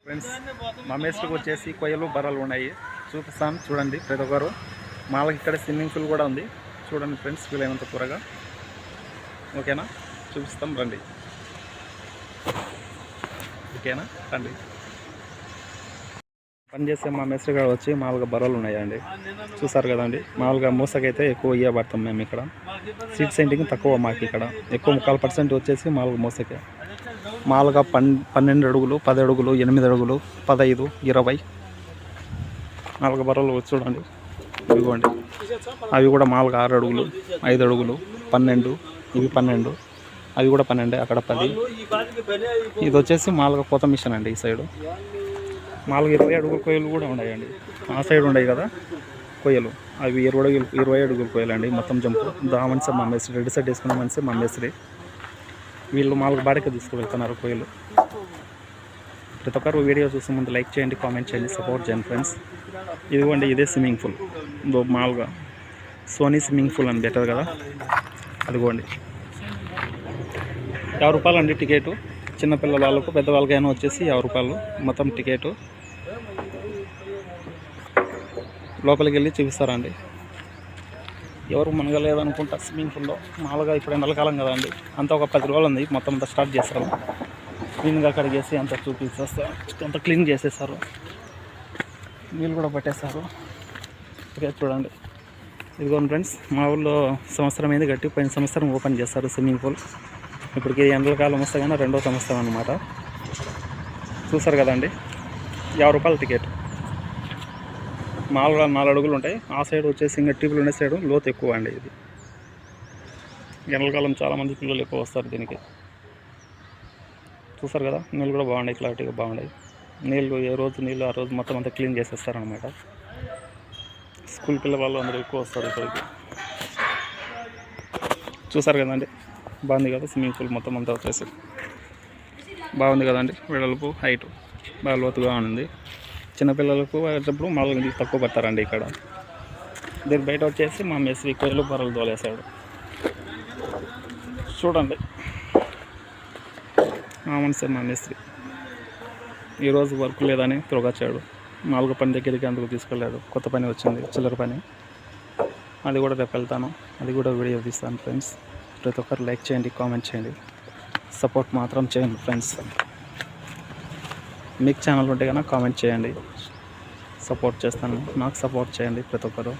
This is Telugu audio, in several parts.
ఫ్రెండ్స్ మా మేస్ట్కి వచ్చేసి కొయ్యలు బర్రెలు ఉన్నాయి, చూపిస్తాను చూడండి ప్రతి ఒక్కరు. మాలకి ఇక్కడ స్విమ్మింగ్ పూల్ కూడా ఉంది, చూడండి ఫ్రెండ్స్ వీలైనంత త్వరగా. ఓకేనా, చూపిస్తాం రండి. ఓకేనా రండి. పనిచేసే మా మేస్ట్రి గారు వచ్చి మామూలుగా బర్రెలు ఉన్నాయండి, చూసారు కదండి. మామూలుగా మూసకైతే ఎక్కువ ఇవ్వబడతాం మేము ఇక్కడ. సీట్ సెంటింగ్ తక్కువ మాకు ఇక్కడ, ఎక్కువ 3% వచ్చేసి మామూలుగా మూసకే. మామూలుగా 12 అడుగులు, 10 అడుగులు, 8 అడుగులు, 15, 20 నాలుగు బర్రెలు చూడండి. ఇదిగోండి, అవి కూడా మామూలుగా 6 అడుగులు, 5 అడుగులు, 12, ఇవి 12, అవి కూడా 12, అక్కడ 10. ఇది వచ్చేసి మామూలుగా కొత్త మిషన్ అండి. ఈ సైడు మామూలుగా 20 అడుగుల కొయ్యలు కూడా ఉన్నాయండి. ఆ సైడ్ ఉన్నాయి కదా కొయ్యలు, అవి 20 అడుగుల కొయ్యలు అండి. మొత్తం జంపు మనిషి మా మేస్త్రి, రెడ్ సైడ్ వేసుకున్న మనిషి మా మేస్త్రి. వీళ్ళు మామూలుగా బాడీకి తీసుకువెళ్తున్నారు కొయ్యలు. ప్రతి ఒక్కరు వీడియో చూసే ముందు లైక్ చేయండి, కామెంట్ చేయండి, సపోర్ట్ చేయండి ఫ్రెండ్స్. ఇదిగోండి, ఇదే స్విమ్మింగ్ పూల్. మామూలుగా సోనీ స్విమ్మింగ్ పూల్ అని బెటర్ కదా, అదిగోండి. 50 రూపాయలు అండి టికెటు. చిన్నపిల్లల వాళ్ళకు పెద్దవాళ్ళకైనా వచ్చేసి 50 రూపాయలు మొత్తం టికెటు. లోపలికి వెళ్ళి చూపిస్తారండి. ఎవరు మనగలేదనుకుంటా స్విమ్మింగ్ పూల్లో. మామూలుగా ఇప్పుడు ఎండలకాలం కదండి, అంతా ఒక 10 రోజులు ఉంది. మొత్తం అంతా స్టార్ట్ చేస్తారు, క్లీన్గా కడిగేసి అంతా చూపించేస్తారు, అంతా క్లీన్ చేసేస్తారు, నీళ్ళు కూడా పట్టేస్తారు. ఓకే చూడండి, ఇదిగోండి ఫ్రెండ్స్. మా ఊళ్ళో సంవత్సరం అయింది కట్టి, పోయిన సంవత్సరం ఓపెన్ చేస్తారు స్విమ్మింగ్ పూల్. ఇప్పటికి ఎండలకాలం వస్తే కానీ 2వ సంవత్సరం అన్నమాట. చూసారు కదండి, 50 రూపాయలు టికెట్. మామూలుగా 4 అడుగులు ఉంటాయి. ఆ సైడ్ వచ్చేసి ఇంకా టీపులు ఉండే సైడు లోతు ఎక్కువ అండి. ఇది ఎండలకాలం చాలామంది పిల్లలు ఎక్కువ వస్తారు దీనికి. చూసారు కదా, నీళ్ళు కూడా బాగున్నాయి, క్లారిటీగా బాగున్నాయి. నీళ్ళు ఏ రోజు నీళ్ళు ఆ రోజు మొత్తం అంతా క్లీన్ చేసేస్తారనమాట. స్కూల్ పిల్లవాళ్ళు అందరూ ఎక్కువ వస్తారు ఇక్కడికి. చూసారు కదండి, బాగుంది కదా స్విమ్మింగ్ పూల్. మొత్తం అంతా వచ్చేసి బాగుంది కదండి, వెడల్పు హైట్ బాగా లోతుగా ఉంది. చిన్నపిల్లలకు వచ్చేటప్పుడు మామూలుగా నీళ్ళు తక్కువ పడతారండి ఇక్కడ. దీని బయట వచ్చేసి మా మేస్త్రి కొయ్యలు బర్రెలు తోలేసాడు, చూడండి. మనిషి మా మేస్త్రి ఈరోజు వర్క్ లేదని తిరగచ్చాడు. మామూలుగా పని దగ్గరికి అందుకు తీసుకెళ్ళాడు. కొత్త పని వచ్చింది, చిల్లర పని. అది కూడా రేపు వెళ్తాను, అది కూడా వీడియో తీస్తాను ఫ్రెండ్స్. ప్రతి ఒక్కరు లైక్ చేయండి, కామెంట్ చేయండి, సపోర్ట్ మాత్రం చేయండి ఫ్రెండ్స్. మీకు ఛానల్ ఉంటే కనుక కామెంట్ చేయండి, సపోర్ట్ చేస్తాను. నాకు సపోర్ట్ చేయండి ప్రతి ఒక్కరు.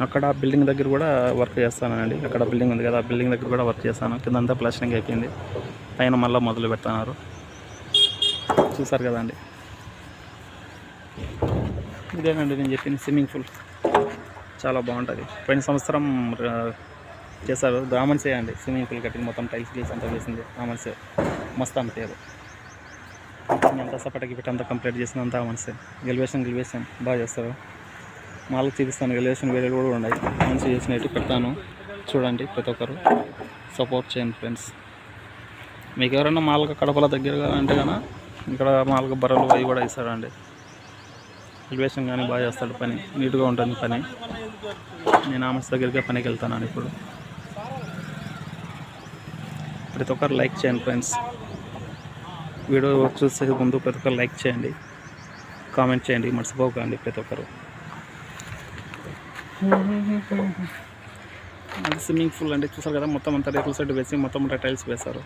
అక్కడ బిల్డింగ్ దగ్గర కూడా వర్క్ చేస్తానండి. అక్కడ బిల్డింగ్ ఉంది కదా, ఆ బిల్డింగ్ దగ్గర కూడా వర్క్ చేస్తాను. కిందంతా ప్లాస్టరింగ్ అయిపోయింది, పైన మళ్ళీ మొదలు పెడుతున్నారు. చూసారు కదండి, ఇదేనండి నేను చెప్పింది స్విమ్మింగ్ పూల్. చాలా బాగుంటుంది. పోయిన సంవత్సరం చేశారు. రామన్సే అండి స్విమ్మింగ్ పూల్ కట్టింది. మొత్తం టైల్స్ గీల్స్ అంతా వేసింది రామన్సే. మస్తు అని పేరు. అంతా సపటకి పెట్టి అంతా కంప్లీట్ చేసింది అంతా రామన్సే. ఎలివేషన్ బాగా చేస్తారు. మాలకు చూపిస్తాను, ఎలివేషన్ వేరే కూడా ఉన్నాయి. మంచి చేసినట్టు పెడతాను, చూడండి. ప్రతి ఒక్కరు సపోర్ట్ చేయండి ఫ్రెండ్స్. మీకు ఎవరైనా మాలకు కడపల దగ్గరగా అంటే కన్నా ఇక్కడ మాలకు బర్రెలు అవి కూడా ఇస్తారండి. ఎలివేషన్ కానీ బాగా చేస్తాడు, పని నీట్గా ఉంటుంది పని. నేను ఆ మనిషి దగ్గరికి పనికి వెళ్తాను ఇప్పుడు. ప్రతి ఒక్కరు లైక్ చేయండి ఫ్రెండ్స్. వీడియో చూసే ముందు ప్రతి ఒక్కరు లైక్ చేయండి, కామెంట్ చేయండి, మర్చిపోకండి ప్రతి ఒక్కరు. అది స్విమ్మింగ్ పూల్ అంటే చూసారు కదా, మొత్తం అంతా రేకుల సెట్ వేసి మొత్తం అంతా టైల్స్ వేస్తారు.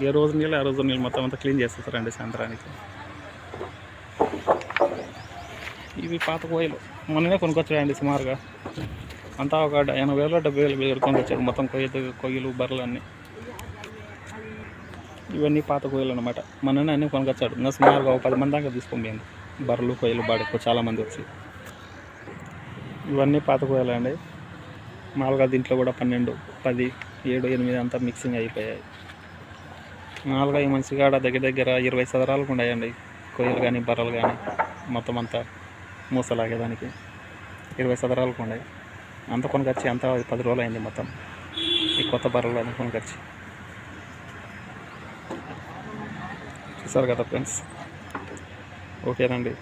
ఏ రోజు నీళ్ళు ఆ రోజు నీళ్ళు మొత్తం అంతా క్లీన్ చేసేస్తారండి సాయంత్రానికి. ఇవి పాత కోయలు మొన్ననే కొనుక్కొచ్చాయండి సుమారుగా. అంతా ఒక 80,000 70,000 కొనుక్కొచ్చాడు మొత్తం కొయ్యలు బర్రెలు అన్నీ. ఇవన్నీ పాత కొయ్యలు అనమాట. మొన్ననే అన్నీ కొనుక్కొచ్చాడు. ఇంకా సుమారుగా ఒక 10 మంది దాకా తీసుకుపోయింది బర్రెలు కొయ్యలు బాడకు చాలామంది వచ్చి. ఇవన్నీ పాత కొయ్యలు అండి. మామూలుగా దీంట్లో కూడా 12, 10, 7, 8 అంతా మిక్సింగ్ అయిపోయాయి. మామూలుగా ఈ మనిషి కాడ దగ్గర 20 చదరాలకు ఉన్నాయండి కొయ్యలు కానీ బర్రెలు కానీ. మొత్తం అంతా మూసలాగేదానికి 20 చదరాలకు ఉన్నాయి. అంత కొనుకొచ్చి అంతా 10 రోజులు అయింది మొత్తం. ఈ కొత్త బర్రెలు అన్నీ కొనుకొచ్చి. చూసారు కదా ఫ్రెండ్స్, ఓకేనండి.